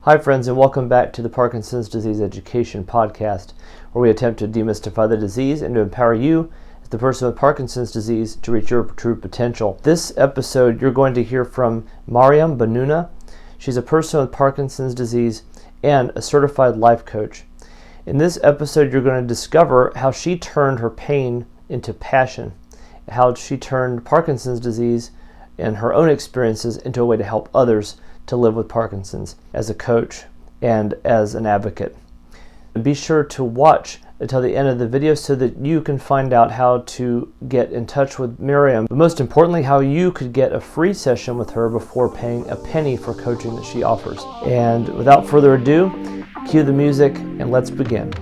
Hi friends, and welcome back to the Parkinson's Disease Education Podcast, where we attempt to demystify the disease and to empower you as the person with Parkinson's disease to reach your true potential. This episode, you're going to hear from Mariam Bennouna. She's a person with Parkinson's disease and a certified life coach. In this episode, you're going to discover how she turned her pain into passion, how she turned Parkinson's disease and her own experiences into a way to help others to live with Parkinson's as a coach and as an advocate. And be sure to watch until the end of the video so that you can find out how to get in touch with Mariam, but most importantly, how you could get a free session with her before paying a penny for coaching that she offers. And without further ado, cue the music and let's begin.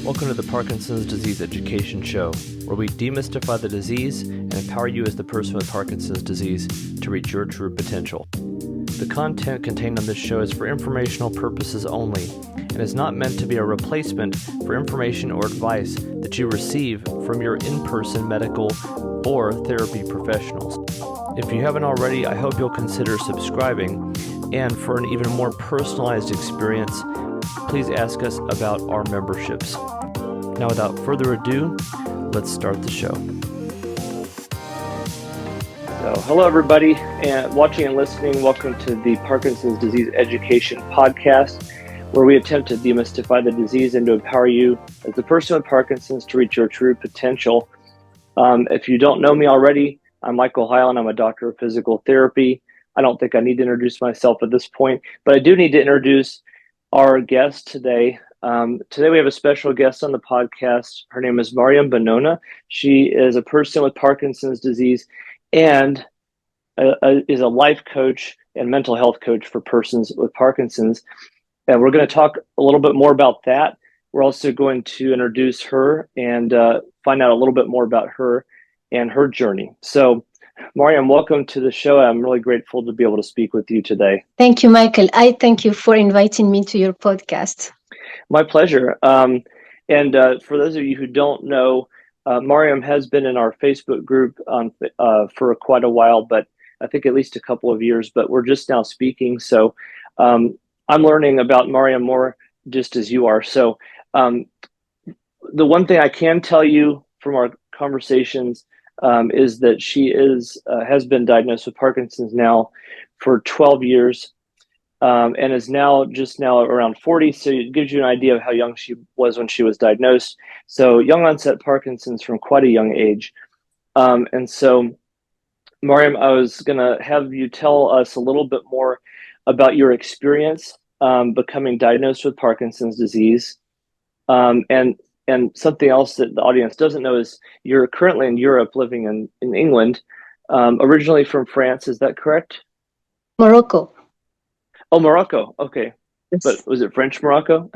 Welcome to the Parkinson's Disease Education Show, where we demystify the disease and empower you as the person with Parkinson's disease to reach your true potential. The content contained on this show is for informational purposes only and is not meant to be a replacement for information or advice that you receive from your in-person medical or therapy professionals. If you haven't already, I hope you'll consider subscribing, and for an even more personalized experience, please ask us about our memberships. Now, without further ado, let's start the show. So, hello everybody, and watching and listening. Welcome to the Parkinson's Disease Education Podcast, where we attempt to demystify the disease and to empower you as the person with Parkinson's to reach your true potential. If you don't know me already, I'm Michael Hyland. I'm a doctor of physical therapy. I don't think I need to introduce myself at this point, but I do need to introduce our guest today. Today we have a special guest on the podcast. Her name is Mariam Bennouna. She is a person with Parkinson's disease and is a life coach and mental health coach for persons with Parkinson's. And we're going to talk a little bit more about that. We're also going to introduce her and find out a little bit more about her and her journey. So, Mariam, welcome to the show. I'm really grateful to be able to speak with you today. Thank you, Michael. I thank you for inviting me to your podcast. My pleasure. And for those of you who don't know, Mariam has been in our Facebook group for quite a while, but I think at least a couple of years, but we're just now speaking. So I'm learning about Mariam more just as you are. So the one thing I can tell you from our conversations is that she has been diagnosed with Parkinson's now for 12 years and is now around 40. So it gives you an idea of how young she was when she was diagnosed. So young onset Parkinson's from quite a young age. And so, Mariam, I was going to have you tell us a little bit more about your experience becoming diagnosed with Parkinson's disease. And something else that the audience doesn't know is you're currently in Europe, living in England, originally from France. Is that correct? Morocco. Oh, Morocco. Okay. Yes. But was it French Morocco?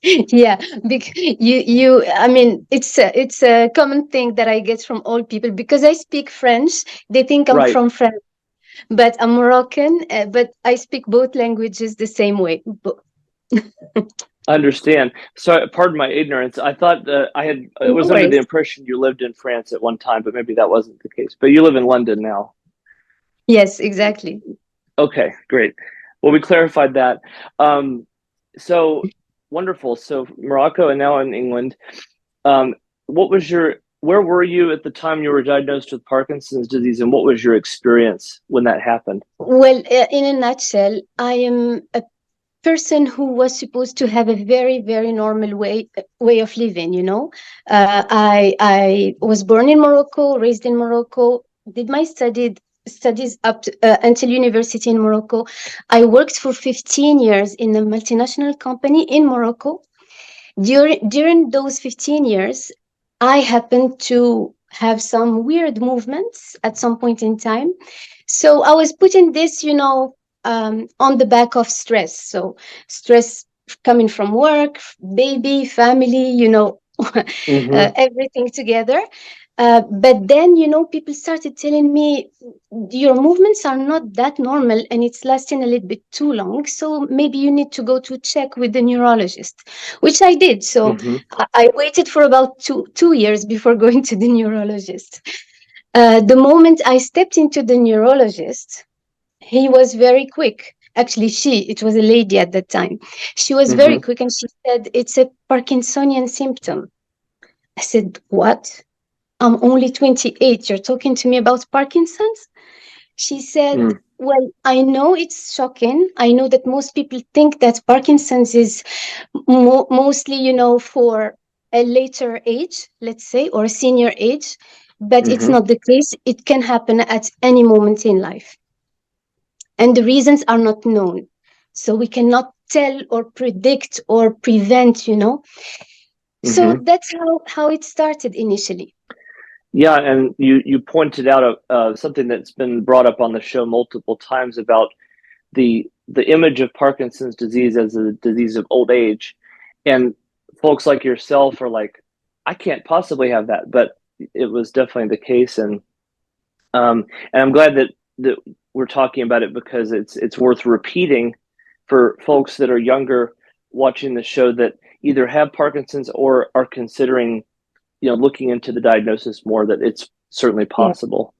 Yeah, I mean, it's a common thing that I get from all people because I speak French. They think I'm from France, but I'm Moroccan. But I speak both languages the same way. I understand. So, pardon my ignorance. I thought I was under the impression you lived in France at one time, but maybe that wasn't the case. But you live in London now. Yes, exactly. Okay, great. Well, we clarified that. So wonderful. So Morocco and now in England. Where were you at the time you were diagnosed with Parkinson's disease, and what was your experience when that happened? Well, in a nutshell, I am a person who was supposed to have a very, very normal way of living. You know, I was born in Morocco, raised in Morocco, did my studies up until university in Morocco. I worked for 15 years in a multinational company in Morocco. During those 15 years, I happened to have some weird movements at some point in time. So I was putting this, on the back of stress. So stress coming from work, baby, family, everything together. But then, people started telling me, your movements are not that normal and it's lasting a little bit too long. So maybe you need to go to check with the neurologist, which I did. So I waited for about two years before going to the neurologist. The moment I stepped into the neurologist, he was very quick. Actually, it was a lady at that time. She was very Mm-hmm. quick and she said, it's a Parkinsonian symptom. I said, what? I'm only 28. You're talking to me about Parkinson's? She said, Mm. well, I know it's shocking. I know that most people think that Parkinson's is mostly, for a later age, let's say, or a senior age, but it's Mm-hmm. not the case. It can happen at any moment in life. And the reasons are not known. So we cannot tell or predict or prevent. So Mm-hmm. that's how it started initially. Yeah, and you pointed out something that's been brought up on the show multiple times about the image of Parkinson's disease as a disease of old age, and folks like yourself are like, I can't possibly have that, but it was definitely the case, and I'm glad that we're talking about it because it's worth repeating for folks that are younger watching the show that either have Parkinson's or are considering, looking into the diagnosis more, that it's certainly Yeah. possible.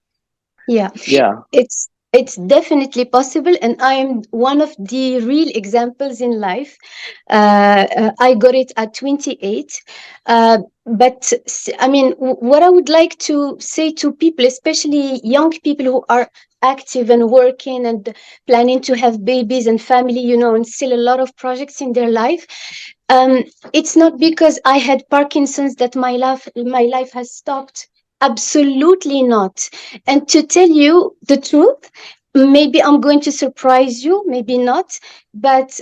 Yeah. Yeah. It's definitely possible, and I am one of the real examples in life. I got it at 28. But I mean, what I would like to say to people, especially young people who are active and working and planning to have babies and family, and still a lot of projects in their life. Um, it's not because I had Parkinson's that my life has stopped. Absolutely not. And to tell you the truth, maybe I'm going to surprise you, maybe not, but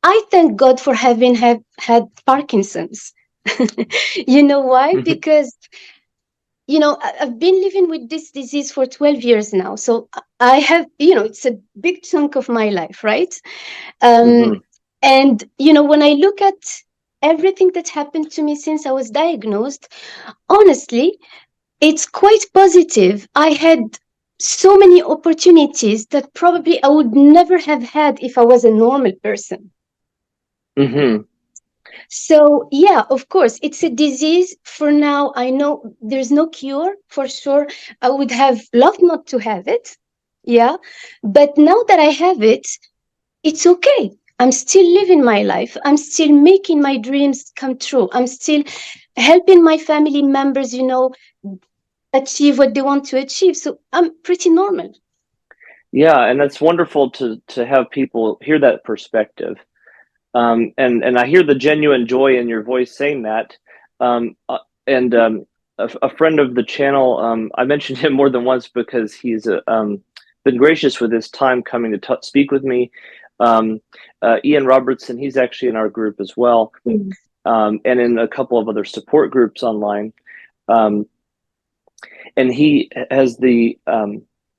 I thank God for having had Parkinson's. You know why? Because I've been living with this disease for 12 years now. So I have, it's a big chunk of my life, right? Um, Mm-hmm. and, when I look at everything that happened to me since I was diagnosed, honestly, it's quite positive. I had so many opportunities that probably I would never have had if I was a normal person. Mm-hmm. So, yeah, of course, it's a disease. For now, I know there's no cure for sure. I would have loved not to have it. Yeah. But now that I have it, it's okay. I'm still living my life. I'm still making my dreams come true. I'm still helping my family members, achieve what they want to achieve. So I'm pretty normal. Yeah, and that's wonderful to have people hear that perspective. And I hear the genuine joy in your voice saying that. And a friend of the channel, I mentioned him more than once because he's been gracious with his time coming to speak with me. Ian Robertson, he's actually in our group as well, Mm. and in a couple of other support groups online. Um, and he has the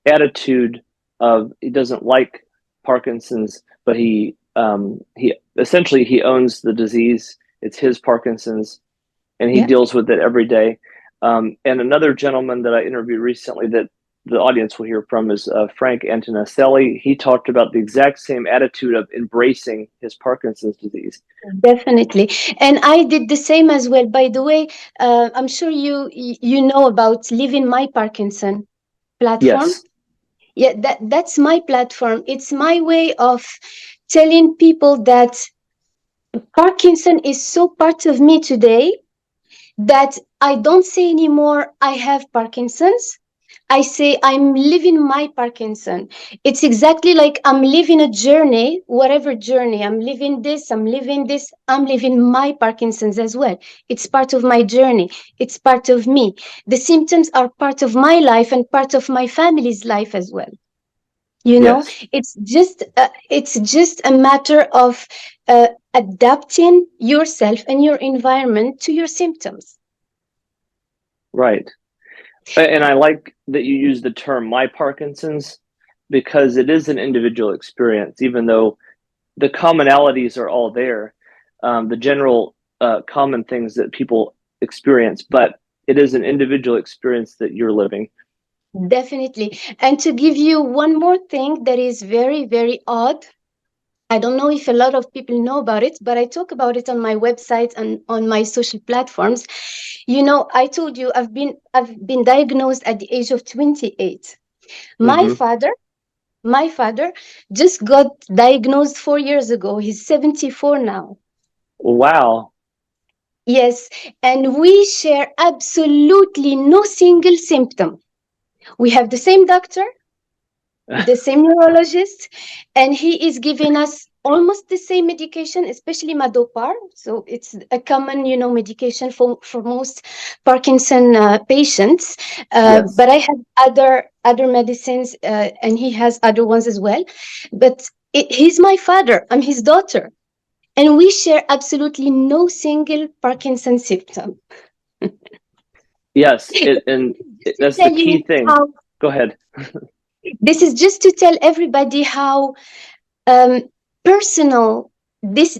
attitude of he doesn't like Parkinson's, but he essentially he owns the disease. It's his Parkinson's, and he Yeah. deals with it every day. And another gentleman that I interviewed recently that the audience will hear from is Frank Antonaselli. He talked about the exact same attitude of embracing his Parkinson's disease. Definitely. And I did the same as well. By the way, I'm sure you know about Living My Parkinson platform. Yes. Yeah, that's my platform. It's my way of telling people that Parkinson is so part of me today that I don't say anymore, I have Parkinson's. I say I'm living my Parkinson. It's exactly like I'm living a journey, whatever journey. I'm living this, I'm living my Parkinson's as well. It's part of my journey. It's part of me. The symptoms are part of my life and part of my family's life as well. Yes. It's just a matter of adapting yourself and your environment to your symptoms. Right. And I like that you use the term "my Parkinson's" because it is an individual experience, even though the commonalities are all there, the general common things that people experience, but it is an individual experience that you're living. Definitely. And to give you one more thing that is very, very odd, I don't know if a lot of people know about it, but I talk about it on my website and on my social platforms. I told you I've been diagnosed at the age of 28. My Mm-hmm. father My father just got diagnosed 4 years ago. He's 74 now. Wow. Yes, and we share absolutely no single symptom. We have the same doctor, the same neurologist, and he is giving us almost the same medication, especially Madopar. So it's a common, medication for most Parkinson patients. Yes. But I have other medicines, and he has other ones as well. But he's my father. I'm his daughter, and we share absolutely no single Parkinson symptom. Yes. And To that's the tell key you thing. how Go ahead. this is just to tell everybody how um, personal this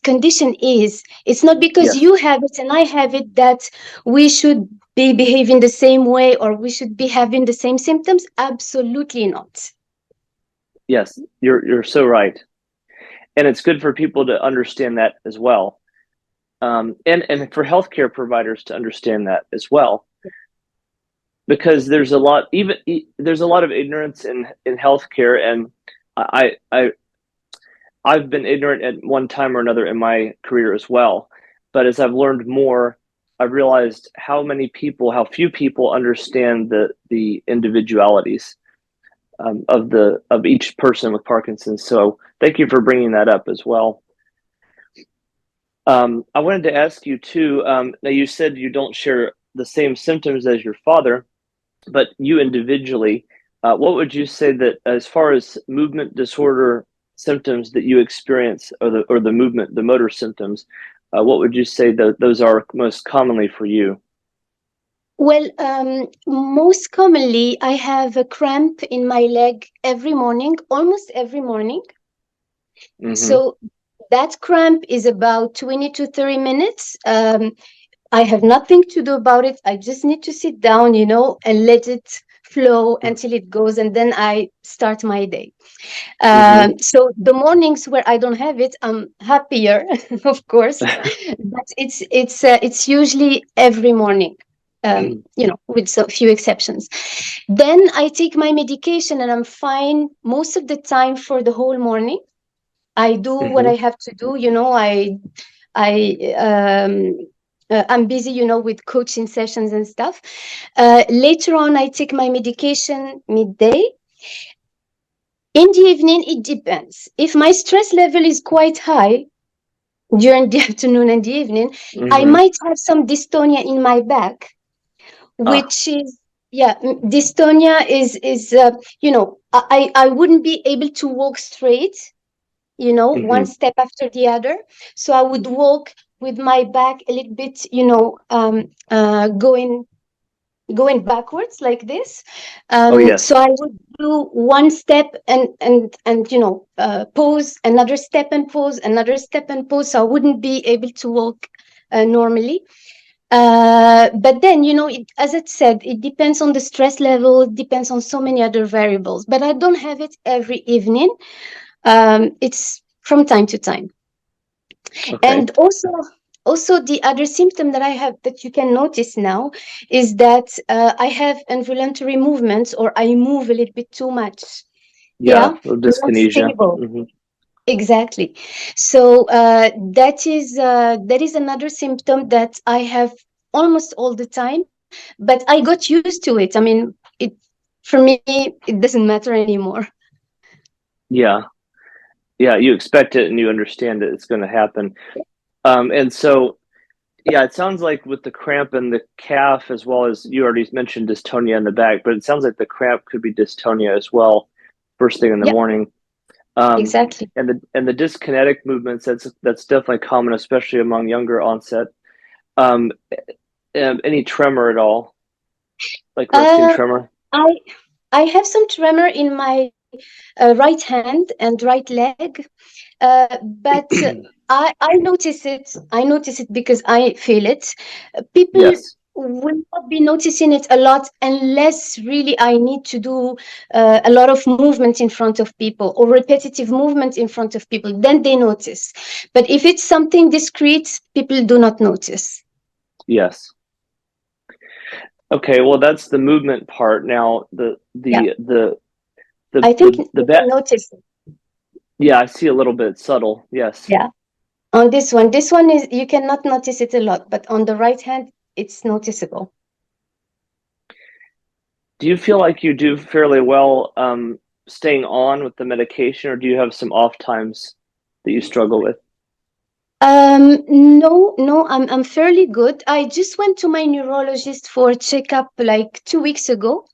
condition is. It's not because Yes. you have it and I have it that we should be behaving the same way or we should be having the same symptoms. Absolutely not. Yes. You're so right. And it's good for people to understand that as well. And for healthcare providers to understand that as well, because there's a lot of ignorance in healthcare, and I I've been ignorant at one time or another in my career as well. But as I've learned more, I've realized how few people understand the individualities of each person with Parkinson's. So thank you for bringing that up as well. I wanted to ask you too. Now you said you don't share the same symptoms as your father, but you individually, what would you say that as far as movement disorder symptoms that you experience, or the movement, the motor symptoms, what would you say that those are most commonly for you? Well, most commonly I have a cramp in my leg every morning, almost every morning. Mm-hmm. So that cramp is about 20 to 30 minutes. I have nothing to do about it. I just need to sit down, and let it flow until it goes, and then I start my day. Mm-hmm. So the mornings where I don't have it, I'm happier, of course, but it's usually every morning. With a few exceptions. Then I take my medication and I'm fine most of the time for the whole morning. I do what Mm-hmm. I have to do. I I'm busy, with coaching sessions and stuff. Later on, I take my medication midday. In the evening, it depends. If my stress level is quite high during the afternoon and the evening, I Mm-hmm. might have some dystonia in my back, Ah. which is, yeah, dystonia is I wouldn't be able to walk straight, one Mm-hmm. step after the other. So I would walk with my back a little bit, going backwards like this. Oh So yes. I would do one step and pause, another step and pause, another step and pause. So I wouldn't be able to walk normally. But then, as I said, it depends on the stress level, it depends on so many other variables. But I don't have it every evening. It's from time to time. Okay. And also the other symptom that I have that you can notice now is that I have involuntary movements, or I move a little bit too much. Yeah. Yeah, not Dyskinesia. stable. Mm-hmm. Exactly. So that is another symptom that I have almost all the time, but I got used to it. I mean, for me it doesn't matter anymore. Yeah. Yeah. You expect it and you understand that it's going to happen. And so yeah, it sounds like with the cramp in the calf, as well as you already mentioned dystonia in the back, but it sounds like the cramp could be dystonia as well, first thing in the Yeah, morning. Um, exactly. and the dyskinetic movements, that's definitely common, especially among younger onset. Um, any tremor at all, like resting Uh, tremor? I I have some tremor in my right hand and right leg, but I notice it. I notice it because I feel it. People Yes, will not be noticing it a lot unless really I need to do a lot of movement in front of people or repetitive movement in front of people. Then they notice. But if it's something discrete, people do not notice. yes. Okay, well, that's the movement part. Now, Yeah. I think The you back. can notice. Yeah, I see a little bit subtle. Yes. Yeah. On this one is you cannot notice it a lot, but on the right hand, it's noticeable. Do you feel like you do fairly well staying on with the medication, or do you have some off times that you struggle with? No, I'm fairly good. I just went to my neurologist for a checkup like 2 weeks ago,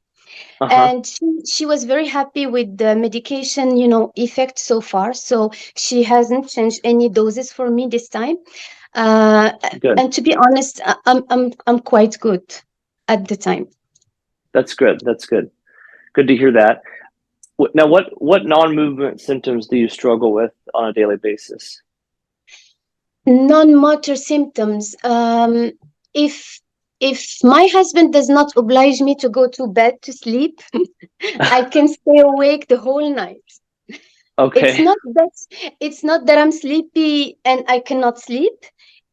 Uh-huh. and she was very happy with the medication, effect so far. So she hasn't changed any doses for me this time. Uh, Good. and to be honest, I'm quite good at the time. That's good. That's good. Good to hear that. Now, what non-movement symptoms do you struggle with on a daily basis? Non-motor symptoms. If my husband does not oblige me to go to bed to sleep, I can stay awake the whole night. It's Okay. not that it's not that I'm sleepy and I cannot sleep.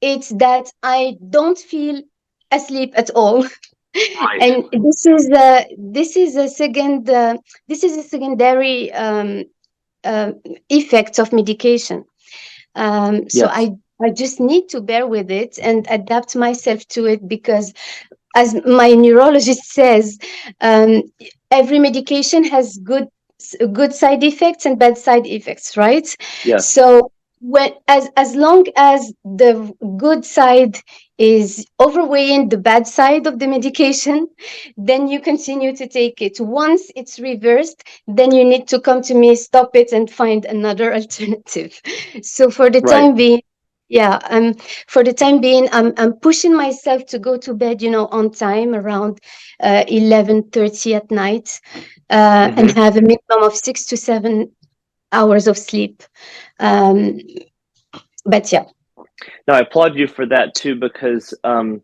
It's that I don't feel asleep at all. Right. And this is a secondary effect of medication. So Yes. I just need to bear with it and adapt myself to it, because as my neurologist says, um, every medication has good side effects and bad side effects, right? Yes. So when as long as the good side is overweighing the bad side of the medication, then you continue to take it. Once it's reversed, then you need to come to me, stop it, and find another alternative. So for the Right. time being, yeah, for the time being, I'm pushing myself to go to bed, on time, around 11:30 at night, and Mm-hmm. have a minimum of 6 to 7 hours of sleep. Um, but yeah. Now, I applaud you for that too, because I'm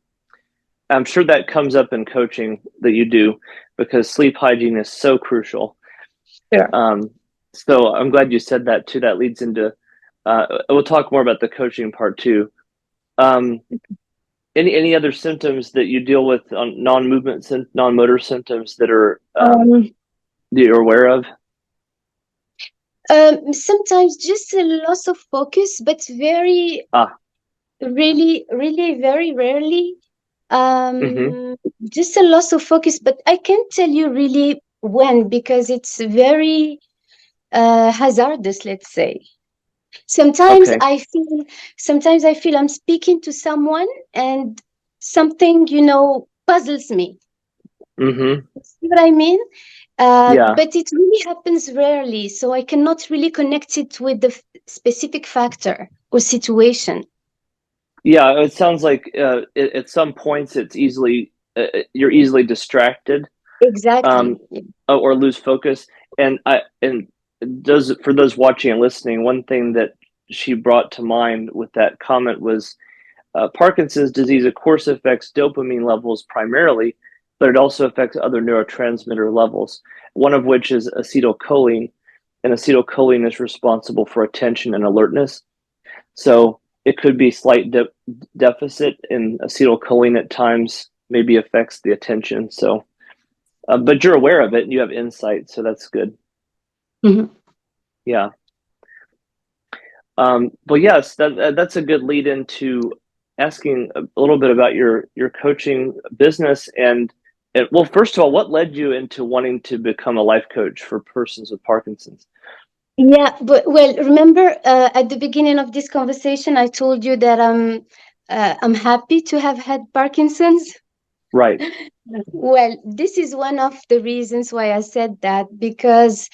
sure that comes up in coaching that you do, because sleep hygiene is so crucial. Sure. Um, so I'm glad you said that too. That leads into we'll talk more about the coaching part too. Um, any other symptoms that you deal with on non-movement, non-motor symptoms that are Um, that you're aware of? Sometimes just a loss of focus, but very, Ah. really, really, very rarely. Mm-hmm. Um, just a loss of focus, but I can't tell you really when, because it's very hazardous, let's say. Sometimes Okay. I feel, sometimes I feel I'm speaking to someone and something, puzzles me. Mm-hmm. See what I mean? Yeah. But it really happens rarely, so I cannot really connect it with the specific factor or situation. Yeah. It sounds like at some points it's you're easily distracted, Exactly. um, or lose focus. And does for those watching and listening, one thing that she brought to mind with that comment was Parkinson's disease, of course, affects dopamine levels primarily, but it also affects other neurotransmitter levels, one of which is acetylcholine. And acetylcholine is responsible for attention and alertness. So it could be slight deficit in acetylcholine at times, maybe affects the attention. So, but you're aware of it and you have insight, so that's good. Mhm. Yeah. Well, yes, that's a good lead into asking a little bit about your coaching business and well, first of all, what led you into wanting to become a life coach for persons with Parkinson's? Yeah, but well, remember at the beginning of this conversation, I told you that I'm happy to have had Parkinson's. Right. Well, this is one of the reasons why I said that, because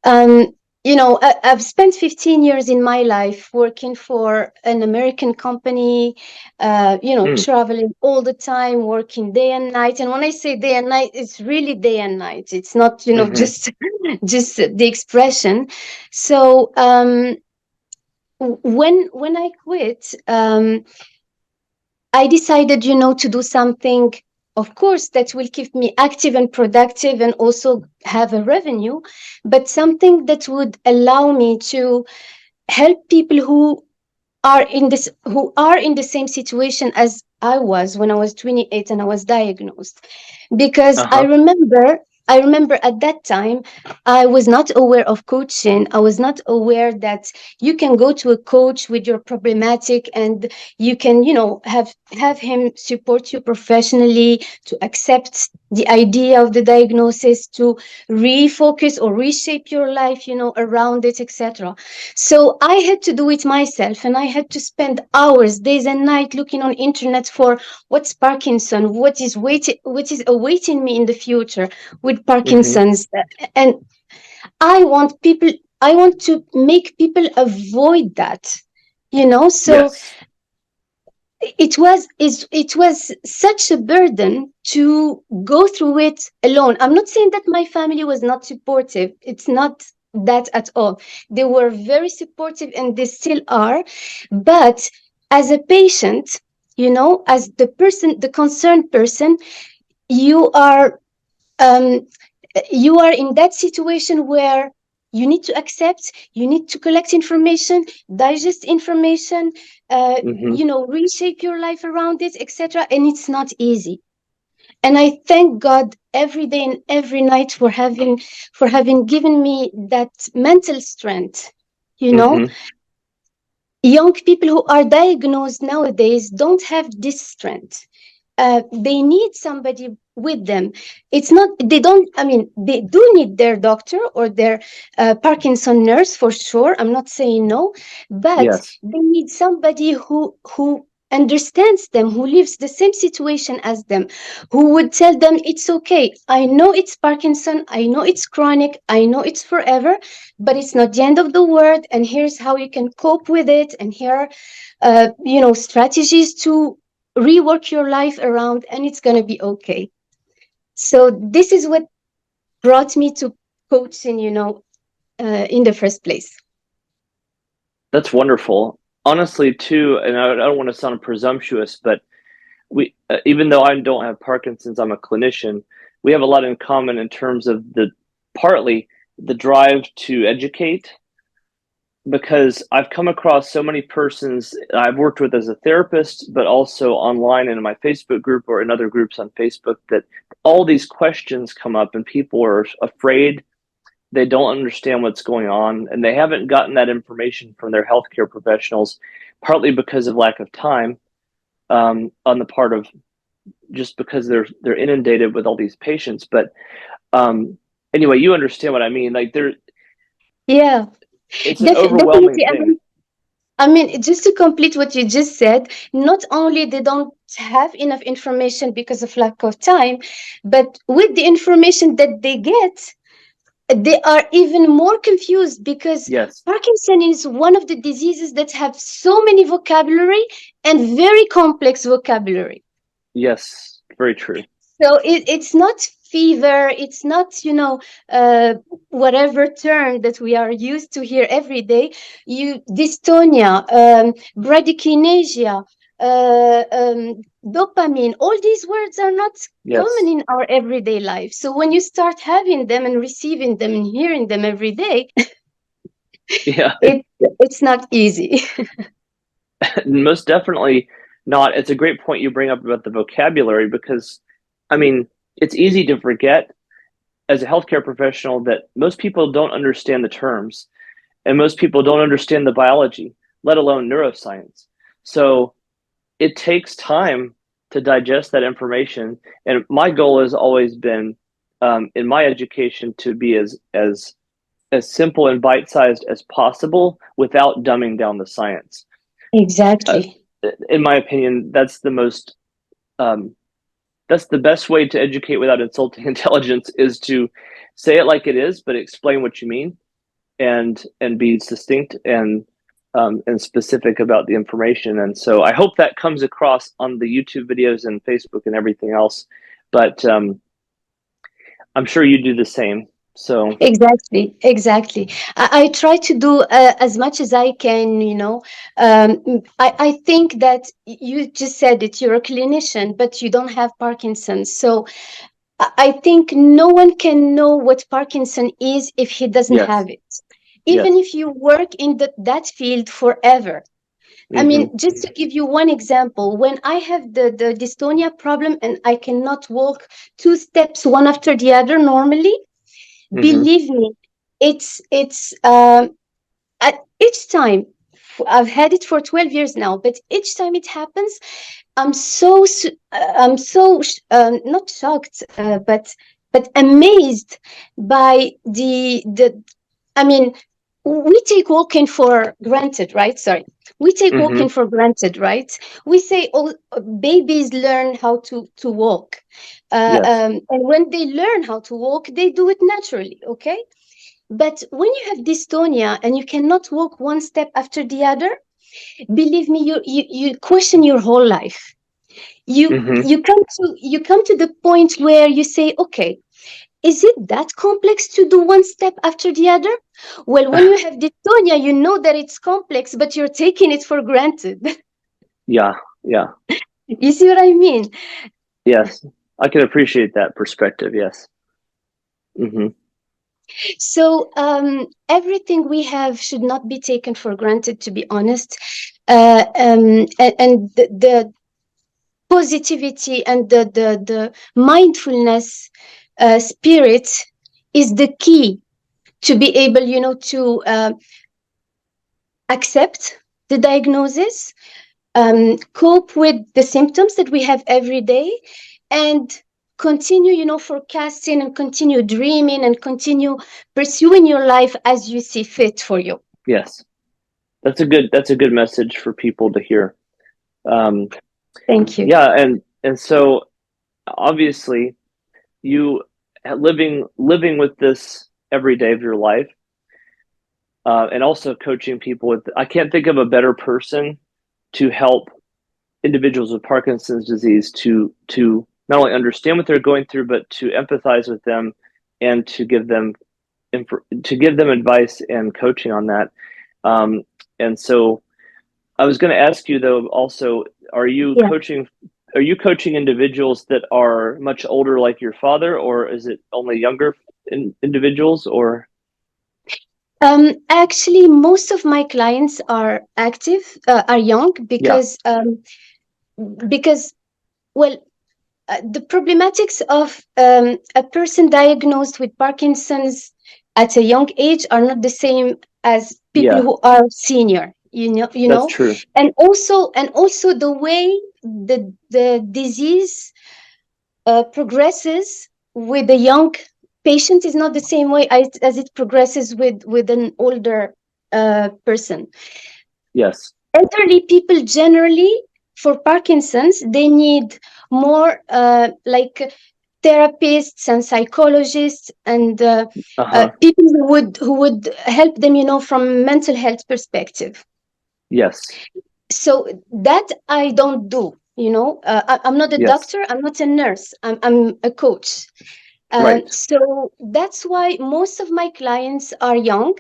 um, I've spent 15 years in my life working for an American company, Mm. traveling all the time, working day and night. And when I say day and night, it's really day and night. It's not, Mm-hmm. just the expression. So when I quit, I decided, to do something, of course, that will keep me active and productive and also have a revenue, but something that would allow me to help people who are in the same situation as I was when I was 28 and I was diagnosed. Because I Uh-huh. remember I remember at that time, I was not aware of coaching. I was not aware that you can go to a coach with your problematic and you can, have him support you professionally to accept the idea of the diagnosis, to refocus or reshape your life, around it, etc. So I had to do it myself, and I had to spend hours, days and night looking on internet for what's Parkinson, what is awaiting me in the future with Mm-hmm. Parkinson's. And I want people, I want to make people avoid that, so Yes. it was such a burden to go through it alone. I'm not saying that my family was not supportive. It's not that at all. They were very supportive and they still are. But as a patient, as the concerned person, you are um, you are in that situation where you need to accept, you need to collect information, digest information, Mm-hmm. reshape your life around it, etc. And it's not easy. And I thank God every day and every night for having given me that mental strength. You know, Mm-hmm. young people who are diagnosed nowadays don't have this strength. They need somebody with them. It's not, they don't, I mean, they do need their doctor or their Parkinson nurse for sure. I'm not saying no, but Yes. they need somebody who understands them, who lives the same situation as them, who would tell them it's okay. I know it's Parkinson. I know it's chronic. I know it's forever, but it's not the end of the world. And here's how you can cope with it. And here are, strategies to rework your life around, and it's going to be okay. So this is what brought me to coaching, in the first place. That's wonderful. Honestly, too, and I don't want to sound presumptuous, but even though I don't have Parkinson's, I'm a clinician. We have a lot in common in terms of partly the drive to educate, because I've come across so many persons I've worked with as a therapist, but also online and in my Facebook group or in other groups on Facebook, that all these questions come up and people are afraid. They don't understand what's going on, and they haven't gotten that information from their healthcare professionals, partly because of lack of time, on the part of just because they're inundated with all these patients. But anyway, you understand what I mean. Like Yeah, it's an overwhelming definitely. I thing. mean, just to complete what you just said, not only they don't have enough information because of lack of time, but with the information that they get, they are even more confused because Yes, Parkinson is one of the diseases that have so many vocabulary and very complex vocabulary. yes, very true. So it's not fever, it's not, whatever term that we are used to hear every day. Dystonia, bradykinesia, dopamine, all these words are not common Yes, in our everyday life. So when you start having them and receiving them and hearing them every day, yeah, it's not easy. most definitely not. It's a great point you bring up about the vocabulary, because, I mean, it's easy to forget as a healthcare professional that most people don't understand the terms, and most people don't understand the biology, let alone neuroscience. So it takes time to digest that information. And my goal has always been, in my education, to be as simple and bite-sized as possible without dumbing down the science. Uh, Exactly. in my opinion, um, that's the best way to educate without insulting intelligence, is to say it like it is, but explain what you mean, and be succinct and specific about the information. And so I hope that comes across on the YouTube videos and Facebook and everything else. But I'm sure you do the same. So Exactly. I try to do as much as I can, I think that you just said it, you're a clinician, but you don't have Parkinson's. So I think no one can know what Parkinson is if he doesn't yes, have it. Even yes, if you work in that field forever, I Mm-hmm. mean, just to give you one example, when I have the dystonia problem and I cannot walk two steps one after the other normally, Mm-hmm. believe me, it's at each time. I've had it for 12 years now, but each time it happens, I'm so not shocked, but amazed by the. I mean, we take walking for granted, right? Sorry, we take Mm-hmm. walking for granted, right? We say, "Oh, babies learn how to walk," Yes. and when they learn how to walk, they do it naturally. Okay, but when you have dystonia and you cannot walk one step after the other, believe me, you question your whole life. You Mm-hmm. you come to the point where you say, okay, is it that complex to do one step after the other? Well, when you have dystonia, you know that it's complex, but you're taking it for granted. Yeah. Yeah. You see what I mean? Yes. I can appreciate that perspective. Yes. Mm-hmm. So everything we have should not be taken for granted, to be honest. And the positivity and the mindfulness spirit is the key to be able, to accept the diagnosis, cope with the symptoms that we have every day, and continue, forecasting, and continue dreaming, and continue pursuing your life as you see fit for you. Yes. That's a good message for people to hear. Um, Thank you. yeah, and so obviously you living with this every day of your life, and also coaching people with. I can't think of a better person to help individuals with Parkinson's disease to not only understand what they're going through, but to empathize with them and to give them advice and coaching on that. Um, and so I was going to ask you though, also, are you Yeah. coaching are you coaching individuals that are much older like your father, or is it only younger individuals, or? Actually, most of my clients are active, are young, Yeah. because well, the problematics of a person diagnosed with Parkinson's at a young age are not the same as people Yeah, who are senior. You that's know, true. and also the way the disease progresses with a young patient is not the same way as it progresses with an older person. Yes. Elderly people generally, for Parkinson's, they need more like therapists and psychologists and Uh-huh. people who would help them, from mental health perspective. Yes. So that I don't do. I'm not a Yes. doctor. I'm not a nurse. I'm a coach. Right. So that's why most of my clients are young.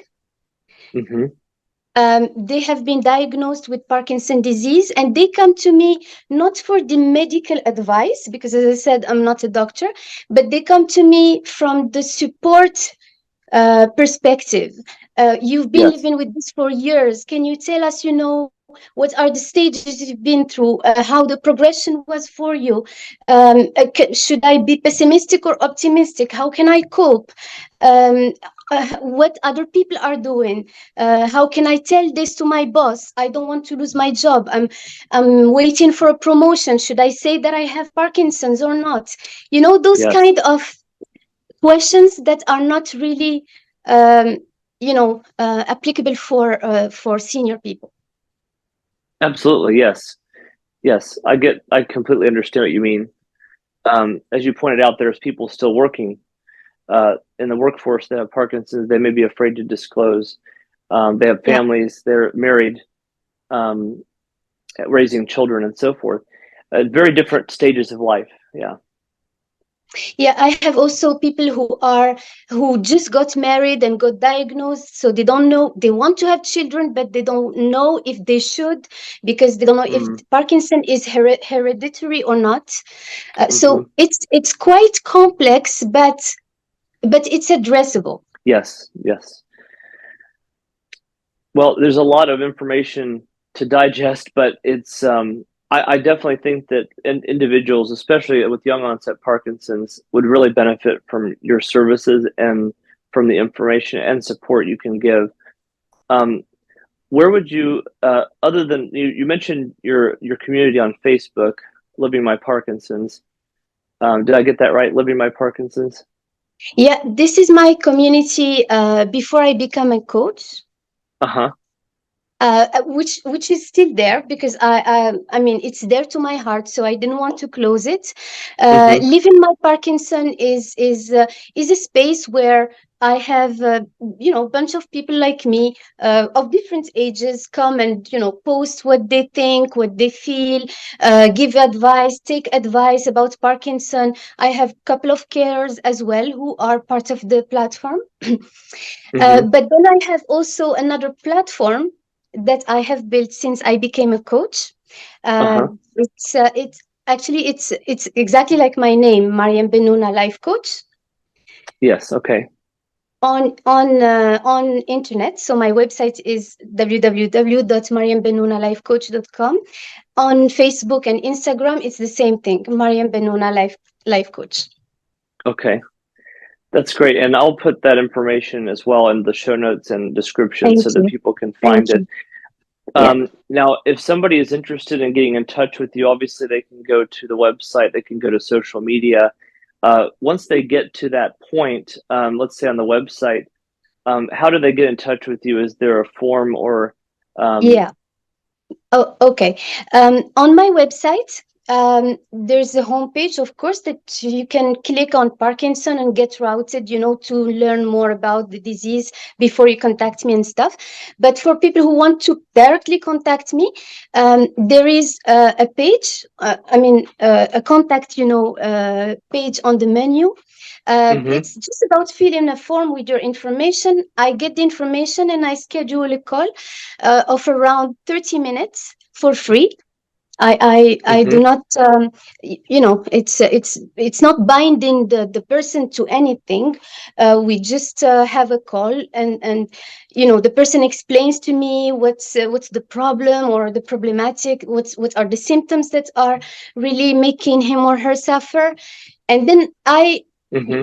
Mm-hmm. They have been diagnosed with Parkinson disease, and they come to me not for the medical advice, because, as I said, I'm not a doctor, but they come to me from the support perspective. You've been Yes. living with this for years. Can you tell us, what are the stages you've been through, how the progression was for you? Should I be pessimistic or optimistic? How can I cope? Um, what other people are doing? How can I tell this to my boss? I don't want to lose my job. I'm waiting for a promotion. Should I say that I have Parkinson's or not? Those Yes. kind of questions that are not really applicable for senior people. Absolutely. Yes. Yes. I completely understand what you mean. As you pointed out, there's people still working in the workforce that have Parkinson's. They may be afraid to disclose. They have Yeah. families, they're married, um, raising children, and so forth. Very different stages of life. Yeah. Yeah, I have also people who just got married and got diagnosed, so they don't know, they want to have children, but they don't know if they should, because they don't know if Mm, Parkinson is hereditary or not. hmm. So it's quite complex, but it's addressable. Yes. Yes. Well, there's a lot of information to digest, but it's I definitely think that individuals, especially with young onset Parkinson's, would really benefit from your services and from the information and support you can give. Um, where would you, other than you mentioned your community on Facebook, Living My Parkinson's. Did I get that right? Living My Parkinson's? Yeah, this is my community before I become a coach. Uh-huh. Which is still there because I mean it's there to my heart, so I didn't want to close it. Mm-hmm. Living my Parkinson is a space where I have a bunch of people like me of different ages come and post what they think, what they feel, give advice, take advice about Parkinson. I have a couple of carers as well who are part of the platform. Mm-hmm. But then I have also another platform that I have built since I became a coach. Uh, Uh-huh. it's actually it's exactly like my name, Mariam Bennouna, life coach Yes. Okay. on internet. So my website is www.mariambennounalifecoach.com. On Facebook and Instagram, it's the same thing, Mariam Bennouna, life coach. Okay. That's great. And I'll put that information as well in the show notes and description Thank so that you. people can Thank find it. you. Yeah. Now, if somebody is interested in getting in touch with you, obviously they can go to the website, they can go to social media. Once they get to that point, let's say on the website, how do they get in touch with you? Is there a form or Yeah. Oh, okay. On my website, there's a homepage, of course, that you can click on Parkinson and get routed, to learn more about the disease before you contact me and stuff. But for people who want to directly contact me, there is a page, a contact, page on the menu. Mm-hmm. It's just about filling a form with your information. I get the information and I schedule a call of around 30 minutes for free. I Mm-hmm. do not it's not binding the person to anything. We just have a call, and the person explains to me what's the problem or the problematic, what are the symptoms that are really making him or her suffer, and then Mm-hmm.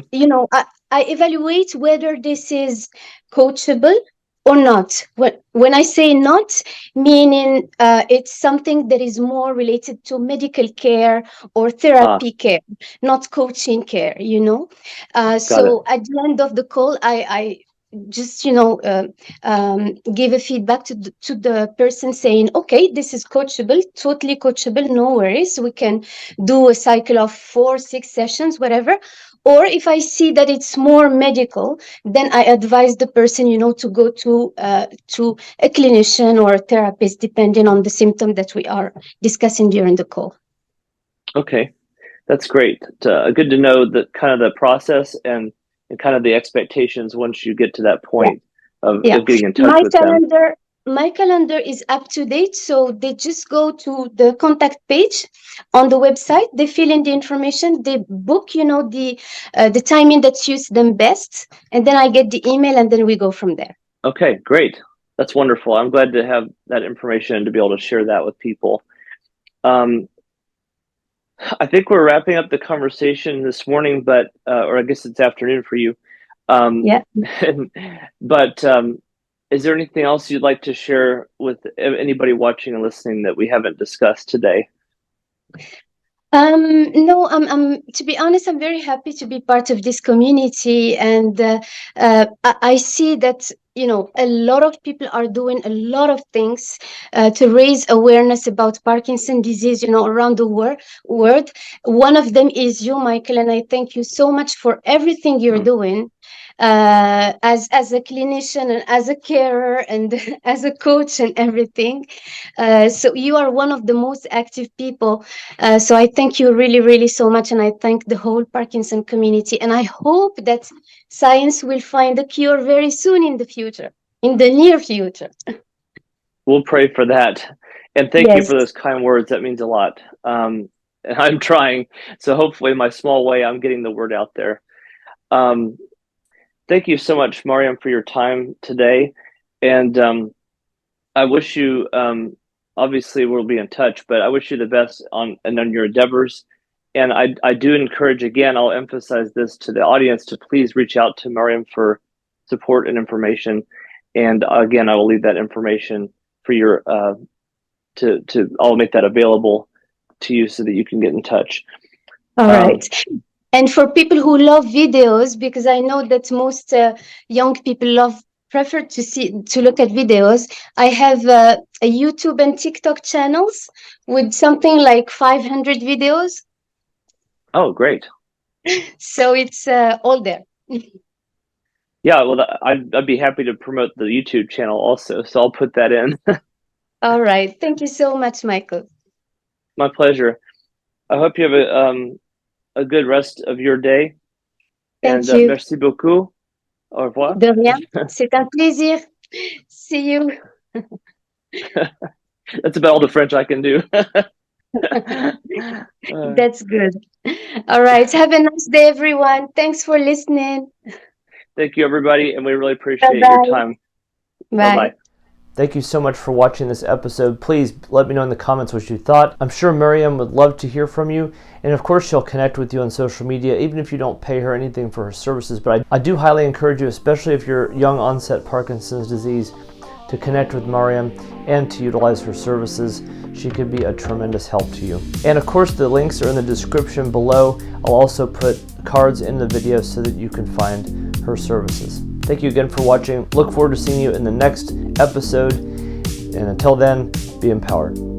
I evaluate whether this is coachable or not. When I say not, meaning it's something that is more related to medical care or Ah, therapy care, not coaching care. got it. So at the end of the call, I just give a feedback to the person saying, okay, this is coachable, totally coachable, no worries, we can do a cycle of 4 6 sessions, whatever. Or if I see that it's more medical, then I advise the person, to go to a clinician or a therapist, depending on the symptom that we are discussing during the call. Okay. That's great. Good to know that kind of the process and kind of the expectations once you get to that Yeah, point yeah. of getting in touch My with them. calendar, my calendar is up to date, so they just go to the contact page on the website. They fill in the information. They book, the timing that suits them best, and then I get the email, and then we go from there. Okay, great. That's wonderful. I'm glad to have that information and to be able to share that with people. Um, I think we're wrapping up the conversation this morning, but or I guess it's afternoon for you. Um, Yeah. but is there anything else you'd like to share with anybody watching and listening that we haven't discussed today? No, to be honest, I'm very happy to be part of this community, and I see that a lot of people are doing a lot of things to raise awareness about Parkinson disease, around the world. One of them is you, Michael, and I thank you so much for everything you're doing as a clinician and as a carer and as a coach and everything. So you are one of the most active people. So I thank you really, really so much. And I thank the whole Parkinson community. And I hope that science will find a cure very soon in the future, in the near future. We'll pray for that. And thank you Yes. for those kind words. That means a lot. And I'm trying. So hopefully, in my small way, I'm getting the word out there. Um, thank you so much, Mariam, for your time today. And I wish you obviously we'll be in touch, but I wish you the best on your endeavors. And I do encourage, again, I'll emphasize this to the audience, to please reach out to Mariam for support and information. And again, I will leave that information for your I'll make that available to you so that you can get in touch. All right. And for people who love videos, because I know that most young people prefer to look at videos, I have a YouTube and TikTok channels with something like 500 videos. Oh, great. So it's all there. Yeah, well, I'd be happy to promote the YouTube channel also, so I'll put that in. All right. Thank you so much, Michael. My pleasure. I hope you have a good rest of your day. Thank you. Merci beaucoup. Au revoir. De rien. C'est un plaisir. See you. That's about all the French I can do. That's good. All right. Have a nice day, everyone. Thanks for listening. Thank you, everybody, and we really appreciate your time. Bye. Thank you so much for watching this episode. Please let me know in the comments what you thought. I'm sure Mariam would love to hear from you. And of course, she'll connect with you on social media, even if you don't pay her anything for her services. But I do highly encourage you, especially if you're young onset Parkinson's disease, to connect with Mariam and to utilize her services. She could be a tremendous help to you. And of course, the links are in the description below. I'll also put cards in the video so that you can find her services. Thank you again for watching. Look forward to seeing you in the next episode. And until then, be empowered.